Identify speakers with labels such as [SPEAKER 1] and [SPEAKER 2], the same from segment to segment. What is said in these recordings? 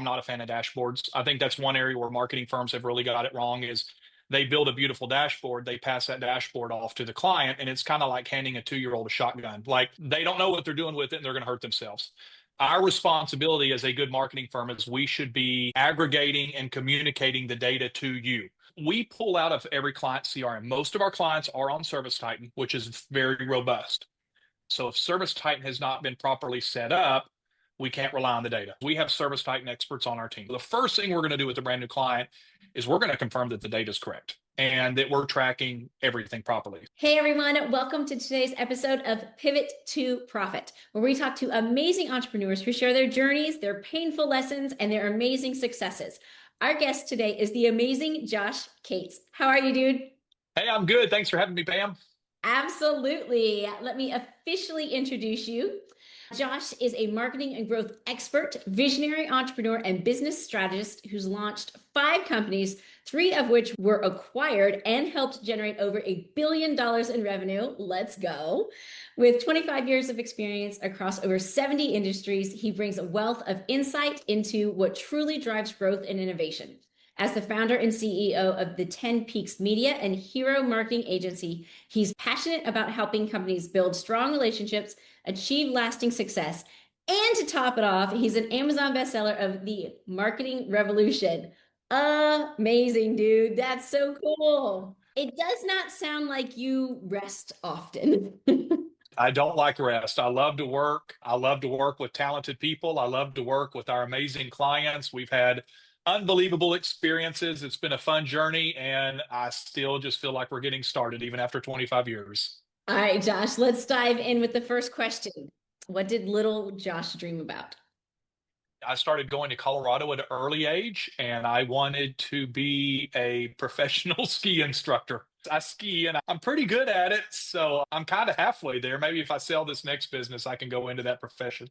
[SPEAKER 1] I'm not a fan of dashboards. I think that's one area where marketing firms have really got it wrong is they build a beautiful dashboard, they pass that dashboard off to the client, and it's kind of like handing a 2-year-old a shotgun. Like they don't know what they're doing with it and they're going to hurt themselves. Our responsibility as a good marketing firm is we should be aggregating and communicating the data to you. We pull out of every client CRM. Most of our clients are on Service Titan, which is very robust. So if Service Titan has not been properly set up, we can't rely on the data. We have Service Titan experts on our team. The first thing we're going to do with a brand new client is we're going to confirm that the data is correct and that we're tracking everything properly.
[SPEAKER 2] Hey everyone, welcome to today's episode of Pivot to Profit, where we talk to amazing entrepreneurs who share their journeys, their painful lessons, and their amazing successes. Our guest today is the amazing Josh Cates. How are you, dude?
[SPEAKER 1] Hey, I'm good. Thanks for having me, Pam.
[SPEAKER 2] Absolutely. Let me officially introduce you. Josh is a marketing and growth expert, visionary entrepreneur, and business strategist who's launched 5 companies, 3 of which were acquired and helped generate over $1 billion in revenue. Let's go. With 25 years of experience across over 70 industries, he brings a wealth of insight into what truly drives growth and innovation. As the founder and CEO of the 10 Peaks Media and Hero Marketing Agency, he's passionate about helping companies build strong relationships, achieve lasting success, and to top it off, he's an Amazon bestseller of The Marketing Revolution. Amazing, dude. That's so cool. It does not sound like you rest often.
[SPEAKER 1] I don't like rest. I love to work. I love to work with talented people. I love to work with our amazing clients. We've had unbelievable experiences. It's been a fun journey, and I still just feel like we're getting started even after 25 years.
[SPEAKER 2] All right, Josh, let's dive in with the first question. What did little Josh dream about?
[SPEAKER 1] I started going to Colorado at an early age, and I wanted to be a professional ski instructor. I ski and I'm pretty good at it, so I'm kind of halfway there. Maybe if I sell this next business, I can go into that profession.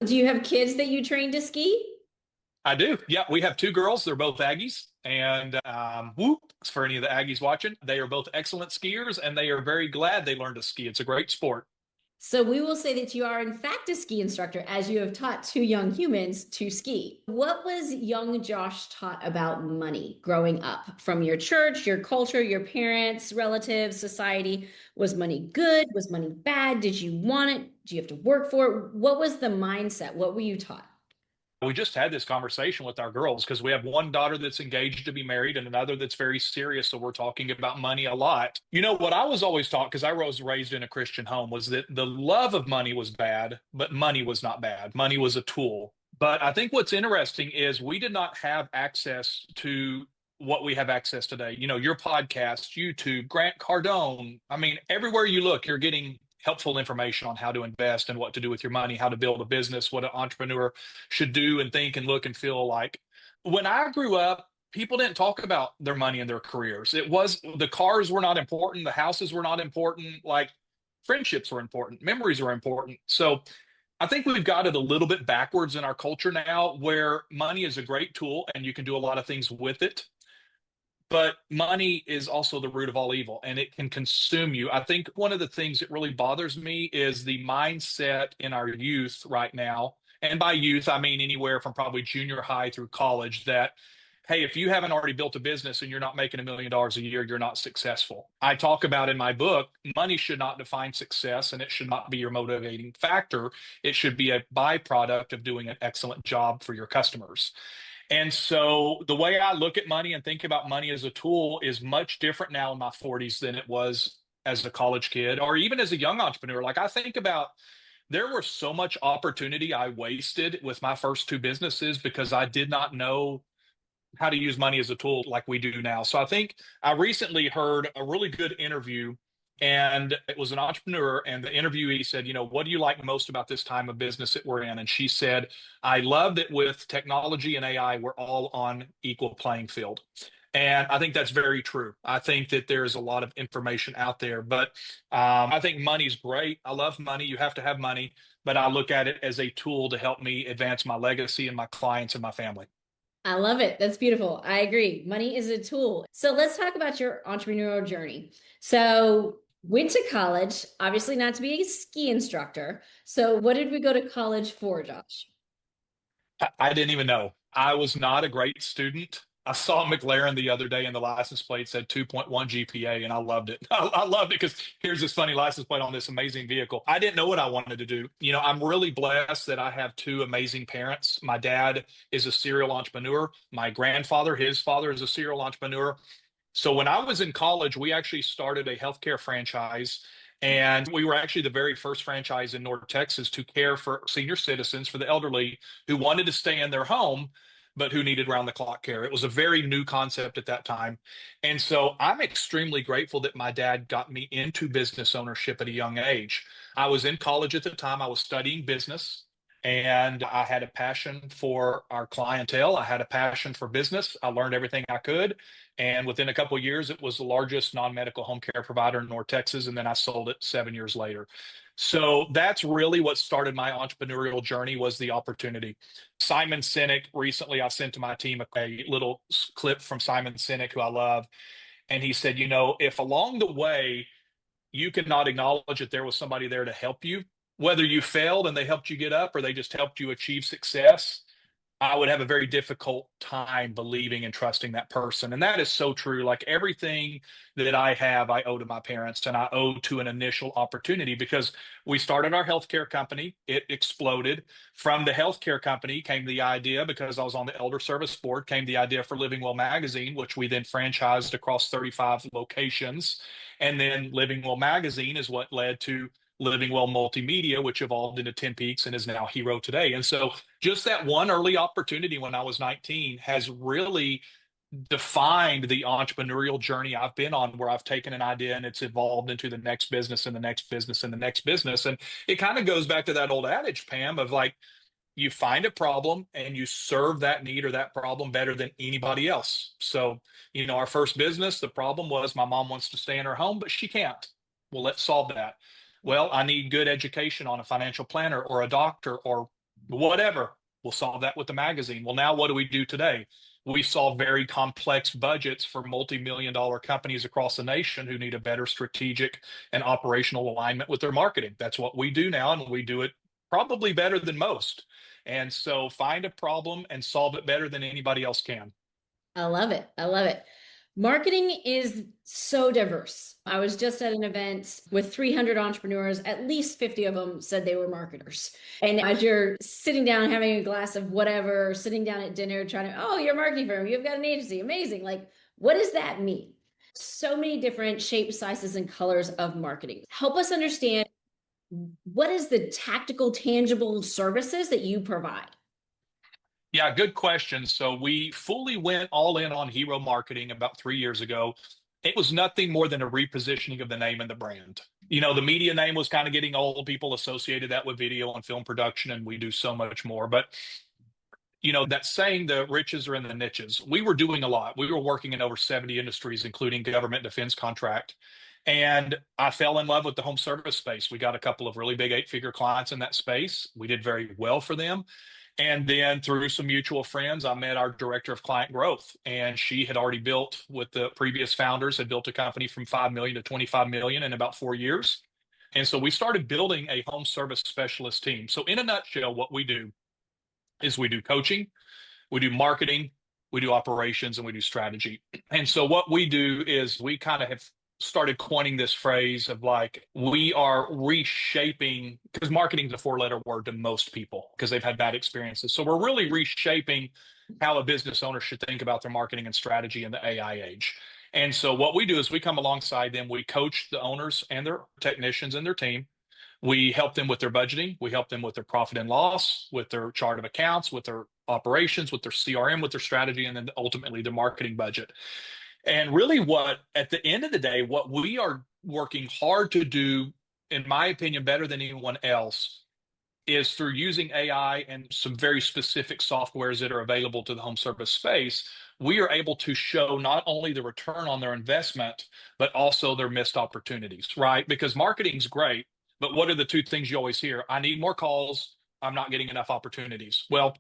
[SPEAKER 2] Do you have kids that you train to ski?
[SPEAKER 1] I do. Yeah, we have 2 girls. They're both Aggies. And whoop, for any of the Aggies watching, they are both excellent skiers and they are very glad they learned to ski. It's a great sport.
[SPEAKER 2] So we will say that you are in fact a ski instructor as you have taught 2 young humans to ski. What was young Josh taught about money growing up from your church, your culture, your parents, relatives, society? Was money good? Was money bad? Did you want it? Do you have to work for it? What was the mindset? What were you taught?
[SPEAKER 1] We just had this conversation with our girls because we have one daughter that's engaged to be married and another that's very serious. So we're talking about money a lot. You know, what I was always taught, because I was raised in a Christian home, was that the love of money was bad, but money was not bad. Money was a tool. But I think what's interesting is we did not have access to what we have access today. You know, your podcast, YouTube, Grant Cardone. I mean, everywhere you look, you're getting helpful information on how to invest and what to do with your money, how to build a business, what an entrepreneur should do and think and look and feel like. When I grew up, people didn't talk about their money and their careers. It was the cars were not important, the houses were not important, like friendships were important, memories were important. So I think we've got it a little bit backwards in our culture now where money is a great tool and you can do a lot of things with it. But money is also the root of all evil and it can consume you. I think one of the things that really bothers me is the mindset in our youth right now. And by youth, I mean anywhere from probably junior high through college that, hey, if you haven't already built a business and you're not making $1 million a year, you're not successful. I talk about in my book, money should not define success and it should not be your motivating factor. It should be a byproduct of doing an excellent job for your customers. And so the way I look at money and think about money as a tool is much different now in my 40s than it was as a college kid or even as a young entrepreneur. Like I think about there was so much opportunity I wasted with my first 2 businesses because I did not know how to use money as a tool like we do now. So I think I recently heard a really good interview and it was an entrepreneur and the interviewee said, you know, what do you like most about this time of business that we're in? And she said, I love that with technology and AI, we're all on equal playing field. And I think that's very true. I think that there's a lot of information out there, but I think money's great. I love money. You have to have money, but I look at it as a tool to help me advance my legacy and my clients and my family.
[SPEAKER 2] I love it. That's beautiful. I agree. Money is a tool. So let's talk about your entrepreneurial journey. So went to college, obviously not to be a ski instructor. So what did we go to college for, Josh?
[SPEAKER 1] I didn't even know. I was not a great student. I saw McLaren the other day and the license plate said 2.1 GPA and I loved it. I loved it because here's this funny license plate on this amazing vehicle. I didn't know what I wanted to do. I'm really blessed that I have two amazing parents. My dad is a serial entrepreneur. My grandfather, his father is a serial entrepreneur. So when I was in college, we actually started a healthcare franchise. And we were actually the very first franchise in North Texas to care for senior citizens, for the elderly who wanted to stay in their home, but who needed round the clock care. It was a very new concept at that time. And so I'm extremely grateful that my dad got me into business ownership at a young age. I was in college at the time, I was studying business. And I had a passion for our clientele. I had a passion for business. I learned everything I could. And within a couple of years, it was the largest non-medical home care provider in North Texas. And then I sold it 7 years later. So that's really what started my entrepreneurial journey was the opportunity. Simon Sinek, recently I sent to my team a little clip from Simon Sinek, who I love. And he said, if along the way you cannot acknowledge that there was somebody there to help you, whether you failed and they helped you get up or they just helped you achieve success, I would have a very difficult time believing and trusting that person. And that is so true. Like everything that I have, I owe to my parents and I owe to an initial opportunity because we started our healthcare company. It exploded. From the healthcare company came the idea, because I was on the elder service board, came the idea for Living Well magazine, which we then franchised across 35 locations. And then Living Well magazine is what led to Living Well Multimedia, which evolved into 10 Peaks and is now Hero today. And so just that one early opportunity when I was 19 has really defined the entrepreneurial journey I've been on, where I've taken an idea and it's evolved into the next business and the next business and the next business. And it kind of goes back to that old adage, Pam, of like, you find a problem and you serve that need or that problem better than anybody else. So, our first business, the problem was my mom wants to stay in her home, but she can't. Well, let's solve that. Well, I need good education on a financial planner or a doctor or whatever. We'll solve that with the magazine. Well, now what do we do today? We solve very complex budgets for multi-million dollar companies across the nation who need a better strategic and operational alignment with their marketing. That's what we do now, and we do it probably better than most. And so find a problem and solve it better than anybody else can.
[SPEAKER 2] I love it. I love it. Marketing is so diverse. I was just at an event with 300 entrepreneurs. At least 50 of them said they were marketers. And as you're sitting down, having a glass of whatever, sitting down at dinner, trying to, oh, you're a marketing firm, you've got an agency, amazing. Like, what does that mean? So many different shapes, sizes, and colors of marketing. Help us understand, what is the tactical, tangible services that you provide?
[SPEAKER 1] Yeah, good question. So we fully went all in on hero marketing about 3 years ago. It was nothing more than a repositioning of the name and the brand. The media name was kind of getting old. People associated that with video and film production, and we do so much more. But that saying, the riches are in the niches. We were doing a lot. We were working in over 70 industries, including government defense contract. And I fell in love with the home service space. We got a couple of really big 8-figure clients in that space. We did very well for them. And then through some mutual friends, I met our director of client growth. And she had already built, with the previous founders, had built a company from 5 million to 25 million in about 4 years. And so we started building a home service specialist team. So in a nutshell, what we do is we do coaching, we do marketing, we do operations, and we do strategy. And so what we do is we kind of have started coining this phrase of like, we are reshaping, because marketing is a 4-letter word to most people because they've had bad experiences. So we're really reshaping how a business owner should think about their marketing and strategy in the AI age. And so what we do is we come alongside them, we coach the owners and their technicians and their team. We help them with their budgeting. We help them with their profit and loss, with their chart of accounts, with their operations, with their CRM, with their strategy, and then ultimately their marketing budget. And really at the end of the day, what we are working hard to do, in my opinion, better than anyone else, is through using AI and some very specific softwares that are available to the home service space, we are able to show not only the return on their investment, but also their missed opportunities, right? Because marketing's great, but what are the two things you always hear? I need more calls. I'm not getting enough opportunities. Well,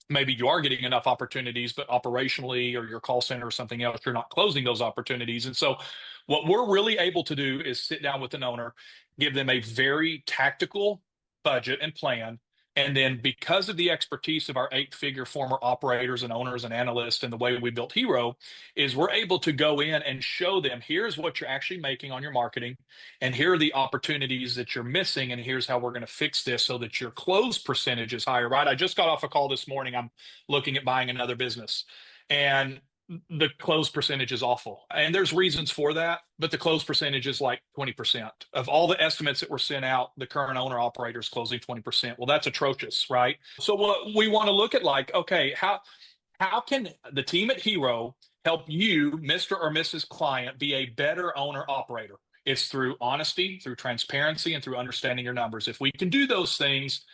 [SPEAKER 1] maybe you are getting enough opportunities, but operationally or your call center or something else, you're not closing those opportunities. And so what we're really able to do is sit down with an owner, give them a very tactical budget and plan, And then because of the expertise of our 8-figure former operators and owners and analysts and the way we built Hero, is we're able to go in and show them, here's what you're actually making on your marketing, and here are the opportunities that you're missing, and here's how we're going to fix this so that your close percentage is higher, right? I just got off a call this morning. I'm looking at buying another business, and the close percentage is awful. And there's reasons for that, but the close percentage is like 20%. Of all the estimates that were sent out, the current owner operators closing 20%. Well, that's atrocious, right? So what we want to look at, like, okay, how can the team at Hero help you, Mr. or Mrs. Client, be a better owner operator? It's through honesty, through transparency, and through understanding your numbers. If we can do those things,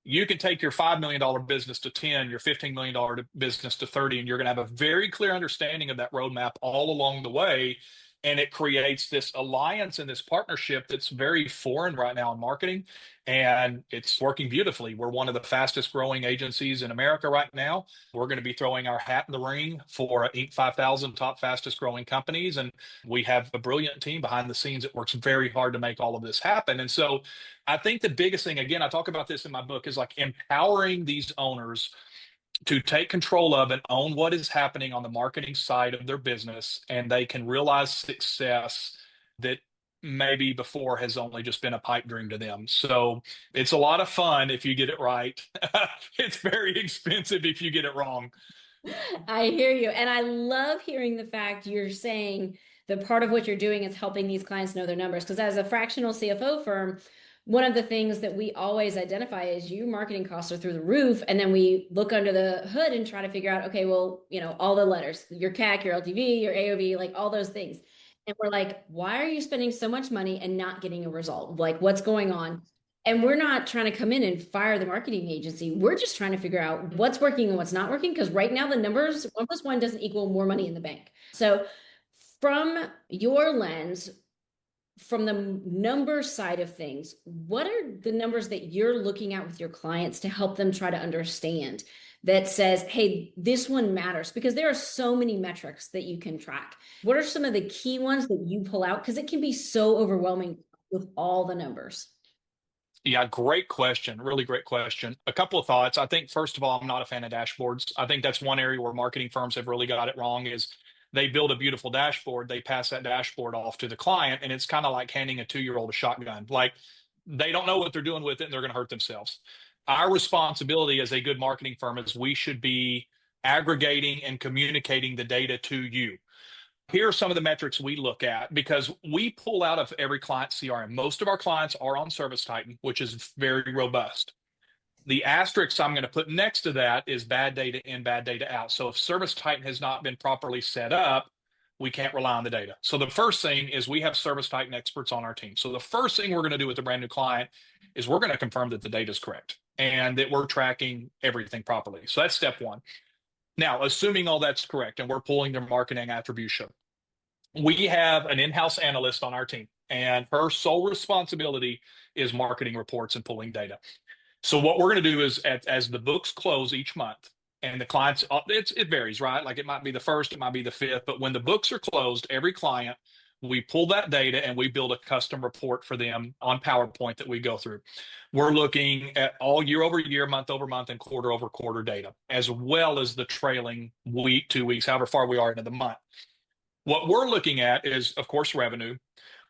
[SPEAKER 1] you can take your $5 million business to 10, your $15 million business to 30, and you're going to have a very clear understanding of that roadmap all along the way. And it creates this alliance and this partnership that's very foreign right now in marketing. And it's working beautifully. We're one of the fastest growing agencies in America right now. We're going to be throwing our hat in the ring for Inc. 5000 top fastest growing companies. And we have a brilliant team behind the scenes that works very hard to make all of this happen. And so I think the biggest thing, again, I talk about this in my book, is like empowering these owners to take control of and own what is happening on the marketing side of their business, and they can realize success that maybe before has only just been a pipe dream to them. So it's a lot of fun if you get it right. It's very expensive if you get it wrong.
[SPEAKER 2] I hear you. And I love hearing the fact you're saying that part of what you're doing is helping these clients know their numbers. Because as a fractional CFO firm, one of the things that we always identify is your marketing costs are through the roof. And then we look under the hood and try to figure out, okay, well, all the letters, your CAC, your LTV, your AOV, like all those things. And we're like, why are you spending so much money and not getting a result? Like, what's going on? And we're not trying to come in and fire the marketing agency. We're just trying to figure out what's working and what's not working. Because right now, the numbers, 1+1 doesn't equal more money in the bank. So, from your lens, from the number side of things, what are the numbers that you're looking at with your clients to help them try to understand that says, hey, this one matters? Because there are so many metrics that you can track. What are some of the key ones that you pull out? Because it can be so overwhelming with all the numbers.
[SPEAKER 1] Yeah, great question. Really great question. A couple of thoughts. I think, first of all, I'm not a fan of dashboards. I think that's one area where marketing firms have really got it wrong, is they build a beautiful dashboard, they pass that dashboard off to the client, and it's kind of like handing a 2-year-old a shotgun. Like, they don't know what they're doing with it, and they're going to hurt themselves. Our responsibility as a good marketing firm is we should be aggregating and communicating the data to you. Here are some of the metrics we look at, because we pull out of every client CRM. Most of our clients are on Service Titan, which is very robust. The asterisk I'm going to put next to that is bad data in, bad data out. So if Service Titan has not been properly set up, we can't rely on the data. So the first thing is we have Service Titan experts on our team. So the first thing we're going to do with a brand new client is we're going to confirm that the data is correct and that we're tracking everything properly. So that's step one. Now, assuming all that's correct and we're pulling their marketing attribution, we have an in-house analyst on our team, and her sole responsibility is marketing reports and pulling data. So what we're going to do is, as the books close each month, and the clients, it varies, right? Like, it might be the first, it might be the fifth, but when the books are closed, every client, we pull that data and we build a custom report for them on PowerPoint that we go through. We're looking at all year over year, month over month, and quarter over quarter data, as well as the trailing week, 2 weeks, however far we are into the month. What we're looking at is, of course, revenue.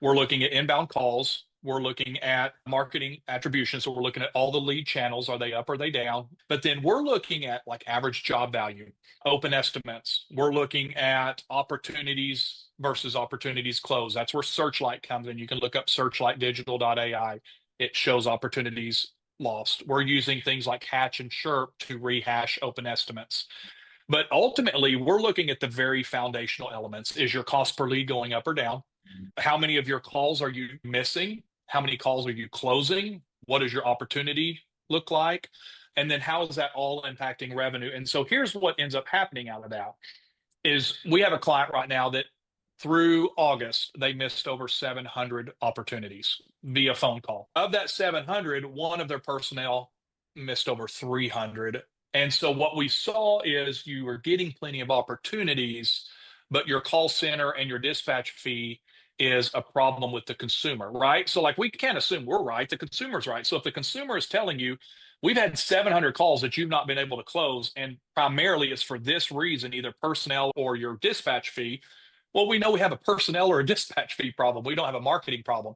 [SPEAKER 1] We're looking at inbound calls. We're looking at marketing attribution. So we're looking at all the lead channels. Are they up or are they down? But then we're looking at like average job value, open estimates. We're looking at opportunities versus opportunities closed. That's where Searchlight comes in. You can look up searchlightdigital.ai. It shows opportunities lost. We're using things like Hatch and Chirp to rehash open estimates. But ultimately, we're looking at the very foundational elements. Is your cost per lead going up or down? How many of your calls are you missing? How many calls are you closing? What does your opportunity look like? And then how is that all impacting revenue? And so here's what ends up happening out of that is we have a client right now that through August, they missed over 700 opportunities via phone call. Of that 700, one of their personnel missed over 300. And so what we saw is you were getting plenty of opportunities, but your call center and your dispatch fee is a problem with the consumer, right? So like we can't assume we're right, the consumer's right. So if the consumer is telling you, we've had 700 calls that you've not been able to close, and primarily it's for this reason, either personnel or your dispatch fee. Well, we know we have a personnel or a dispatch fee problem. We don't have a marketing problem.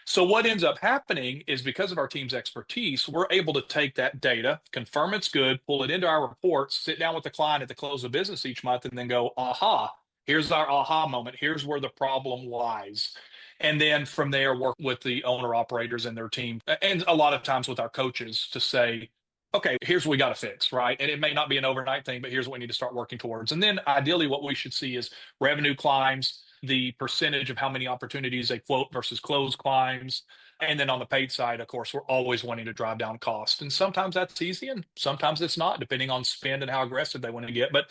[SPEAKER 1] So what ends up happening is because of our team's expertise, we're able to take that data, confirm it's good, pull it into our reports, sit down with the client at the close of business each month, and then go, aha, here's our aha moment. Here's where the problem lies. And then from there, work with the owner operators and their team, and a lot of times with our coaches to say, okay, here's what we got to fix, right? And it may not be an overnight thing, but here's what we need to start working towards. And then ideally, what we should see is revenue climbs, the percentage of how many opportunities they quote versus close climbs. And then on the paid side, of course, we're always wanting to drive down cost. And sometimes that's easy and sometimes it's not, depending on spend and how aggressive they want to get. But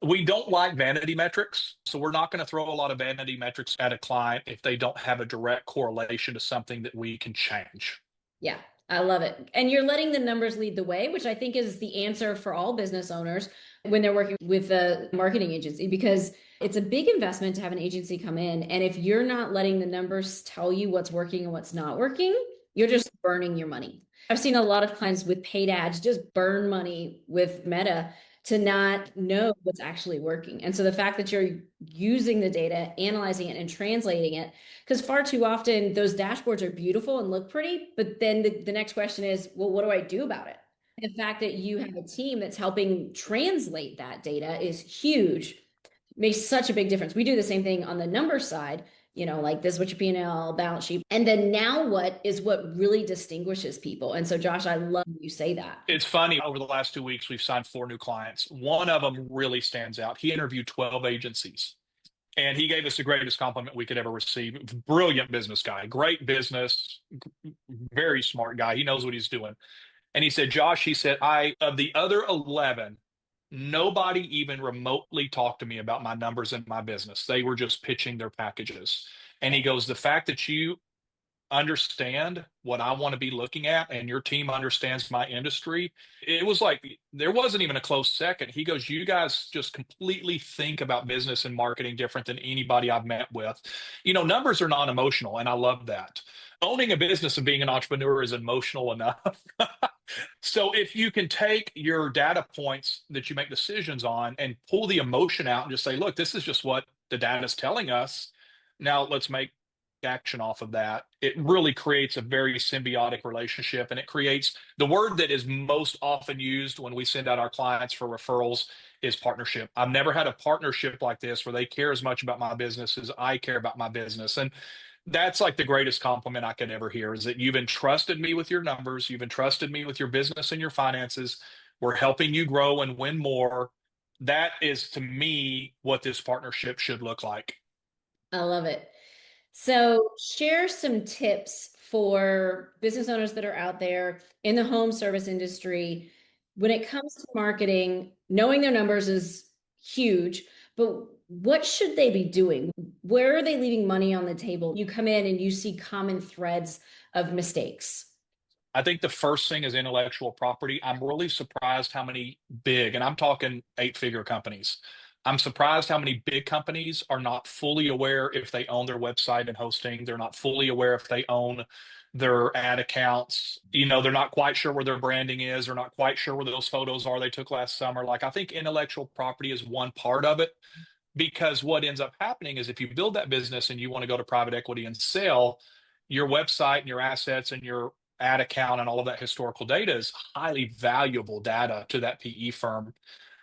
[SPEAKER 1] we don't like vanity metrics. So we're not going to throw a lot of vanity metrics at a client if they don't have a direct correlation to something that we can change.
[SPEAKER 2] Yeah, I love it. And you're letting the numbers lead the way, which I think is the answer for all business owners when they're working with a marketing agency, because it's a big investment to have an agency come in. And if you're not letting the numbers tell you what's working and what's not working, you're just burning your money. I've seen a lot of clients with paid ads just burn money with Meta to not know what's actually working. And so the fact that you're using the data, analyzing it, and translating it, because far too often those dashboards are beautiful and look pretty, but then the next question is, well, what do I do about it? The fact that you have a team that's helping translate that data is huge, makes such a big difference. We do the same thing on the number side, like this is what your P&L, balance sheet. And then now what is what really distinguishes people. And so Josh, I love you say that.
[SPEAKER 1] It's funny. Over the last 2 weeks, we've signed 4 new clients. One of them really stands out. He interviewed 12 agencies and he gave us the greatest compliment we could ever receive. Brilliant business guy, great business, very smart guy. He knows what he's doing. And he said, Josh, he said, of the other 11, nobody even remotely talked to me about my numbers in my business. They were just pitching their packages. And he goes, the fact that you understand what I want to be looking at and your team understands my industry, it was like there wasn't even a close second. He goes, you guys just completely think about business and marketing different than anybody I've met with. Numbers are non-emotional, and I love that. Owning a business and being an entrepreneur is emotional enough. So if you can take your data points that you make decisions on and pull the emotion out and just say, look, this is just what the data is telling us. Now let's make action off of that. It really creates a very symbiotic relationship, and it creates the word that is most often used when we send out our clients for referrals is partnership. I've never had a partnership like this where they care as much about my business as I care about my business. And that's like the greatest compliment I could ever hear, is that you've entrusted me with your numbers. You've entrusted me with your business and your finances. We're helping you grow and win more. That is, to me, what this partnership should look like.
[SPEAKER 2] I love it. So share some tips for business owners that are out there in the home service industry. When it comes to marketing, knowing their numbers is huge, but what should they be doing? Where are they leaving money on the table? You come in and you see common threads of mistakes.
[SPEAKER 1] I think the first thing is intellectual property. I'm really surprised how many big, and I'm talking 8-figure companies. I'm surprised how many big companies are not fully aware if they own their website and hosting. They're not fully aware if they own their ad accounts. They're not quite sure where their branding is. They're not quite sure where those photos are they took last summer. Like, I think intellectual property is one part of it, because what ends up happening is if you build that business and you want to go to private equity and sell, your website and your assets and your ad account and all of that historical data is highly valuable data to that PE firm.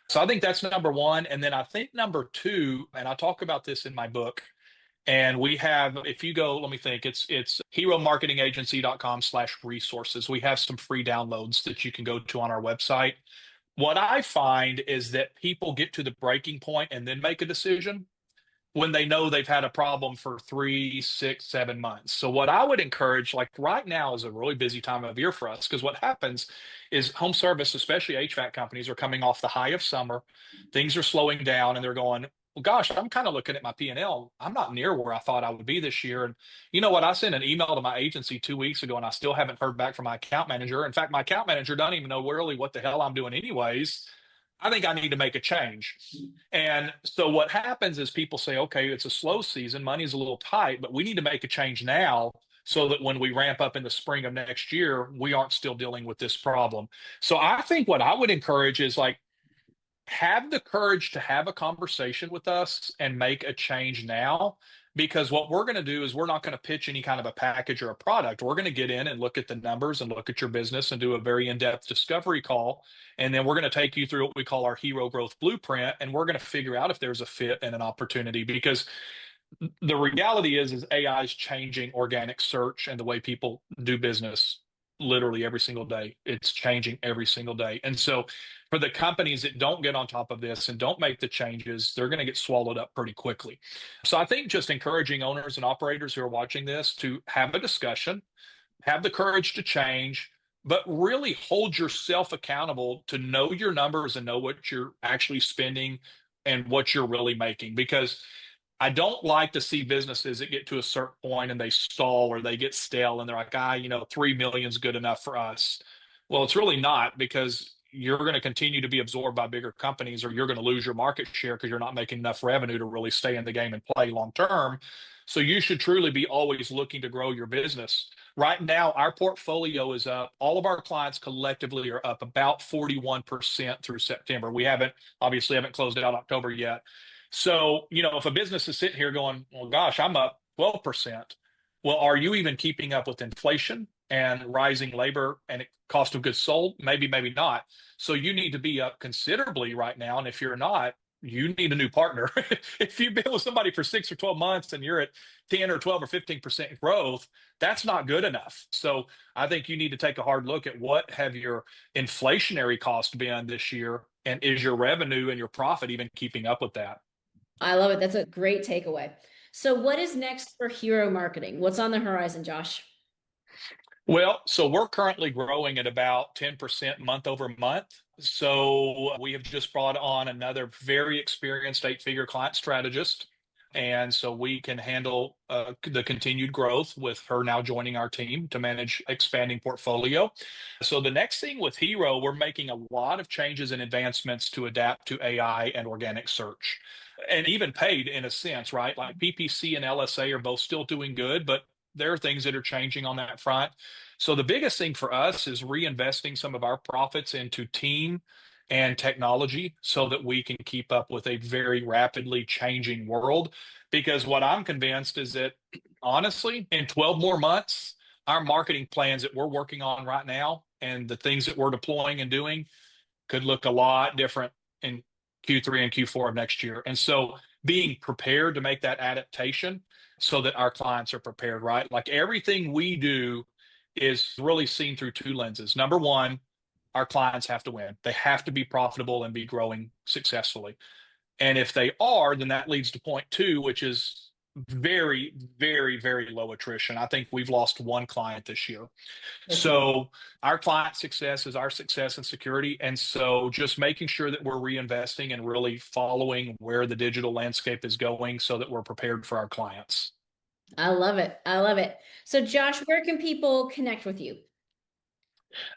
[SPEAKER 1] So I think that's number one. And then I think number two, and I talk about this in my book, and we have, if you go, let me think, it's heromarketingagency.com/resources. We have some free downloads that you can go to on our website. What I find is that people get to the breaking point and then make a decision when they know they've had a problem for 3, 6, 7 months. So what I would encourage, like right now is a really busy time of year for us, because what happens is home service, especially HVAC companies, are coming off the high of summer. Things are slowing down and they're going, well, gosh, I'm kind of looking at my P&L. I'm not near where I thought I would be this year. And you know what? I sent an email to my agency 2 weeks ago and I still haven't heard back from my account manager. In fact, my account manager doesn't even know really what the hell I'm doing anyways. I think I need to make a change. And so what happens is people say, okay, it's a slow season, money's a little tight, but we need to make a change now so that when we ramp up in the spring of next year, we aren't still dealing with this problem. So I think what I would encourage is like, have the courage to have a conversation with us and make a change now. Because what we're going to do is we're not going to pitch any kind of a package or a product. We're going to get in and look at the numbers and look at your business and do a very in-depth discovery call. And then we're going to take you through what we call our hero growth blueprint. And we're going to figure out if there's a fit and an opportunity. Because the reality is AI is changing organic search and the way people do business literally every single day. It's changing every single day. And so for the companies that don't get on top of this and don't make the changes, they're going to get swallowed up pretty quickly. So I think just encouraging owners and operators who are watching this to have a discussion, have the courage to change, but really hold yourself accountable to know your numbers and know what you're actually spending and what you're really making. Because I don't like to see businesses that get to a certain point and they stall or they get stale and they're like, 3 million is good enough for us. Well, it's really not, because you're going to continue to be absorbed by bigger companies, or you're going to lose your market share because you're not making enough revenue to really stay in the game and play long term. So you should truly be always looking to grow your business. Right now, our portfolio is up. All of our clients collectively are up about 41% through September. We obviously haven't closed out October yet. So, if a business is sitting here going, well, gosh, I'm up 12%. Well, are you even keeping up with inflation and rising labor and cost of goods sold? Maybe, maybe not. So you need to be up considerably right now. And if you're not, you need a new partner. If you've been with somebody for 6 or 12 months and you're at 10 or 12 or 15% growth, that's not good enough. So I think you need to take a hard look at what have your inflationary cost been this year, and is your revenue and your profit even keeping up with that?
[SPEAKER 2] I love it. That's a great takeaway. So what is next for Hero Marketing? What's on the horizon, Josh?
[SPEAKER 1] Well, so we're currently growing at about 10% month over month. So we have just brought on another very experienced eight-figure client strategist. And so we can handle the continued growth with her now joining our team to manage expanding portfolio. So the next thing with Hero, we're making a lot of changes and advancements to adapt to AI and organic search, and even paid in a sense, right? Like PPC and LSA are both still doing good, but there are things that are changing on that front. So the biggest thing for us is reinvesting some of our profits into team and technology so that we can keep up with a very rapidly changing world. Because what I'm convinced is that, honestly, in 12 more months, our marketing plans that we're working on right now and the things that we're deploying and doing could look a lot different in Q3 and Q4 of next year. And so being prepared to make that adaptation so that our clients are prepared, right? Like everything we do is really seen through two lenses. Number one, our clients have to win. They have to be profitable and be growing successfully. And if they are, then that leads to point two, which is very, very, very low attrition. I think we've lost one client this year.
[SPEAKER 2] That's amazing.
[SPEAKER 1] So our client success is our success and security. And so just making sure that we're reinvesting and really following where the digital landscape is going so that we're prepared for our clients.
[SPEAKER 2] I love it. I love it. So Josh, where can people connect with you?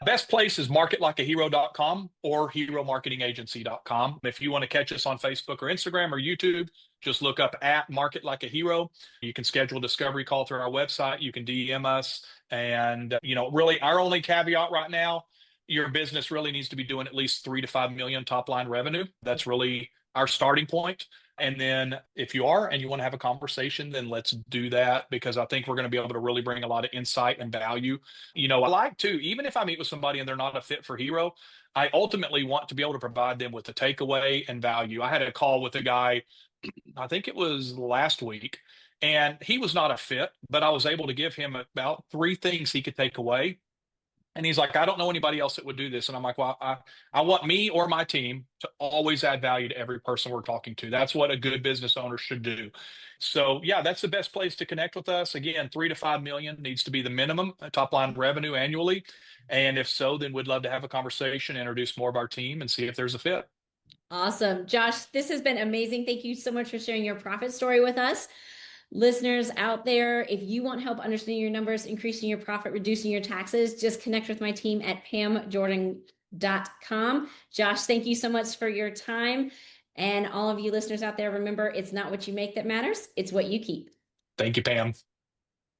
[SPEAKER 1] Best place is marketlikeahero.com or heromarketingagency.com. If you want to catch us on Facebook or Instagram or YouTube, just look up at Market Like a Hero. You can schedule a discovery call through our website. You can DM us. And, really our only caveat right now, your business really needs to be doing at least 3 to 5 million top line revenue. That's really our starting point. And then if you are and you want to have a conversation, then let's do that, because I think we're going to be able to really bring a lot of insight and value. I like to, even if I meet with somebody and they're not a fit for Hero, I ultimately want to be able to provide them with a takeaway and value. I had a call with a guy, I think it was last week, and he was not a fit, but I was able to give him about three things he could take away. And he's like, I don't know anybody else that would do this. And I'm like, well, I want me or my team to always add value to every person we're talking to. That's what a good business owner should do. So yeah, that's the best place to connect with us. Again, 3 to 5 million needs to be the minimum top line revenue annually. And if so, then we'd love to have a conversation, introduce more of our team, and see if there's a fit.
[SPEAKER 2] Awesome. Josh, this has been amazing. Thank you so much for sharing your profit story with us. Listeners out there, if you want help understanding your numbers, increasing your profit, reducing your taxes, just connect with my team at Pam Jordan profitably.com. Josh, thank you so much for your time. And all of you listeners out there, remember, it's not what you make that matters, it's what you keep.
[SPEAKER 1] Thank you, Pam.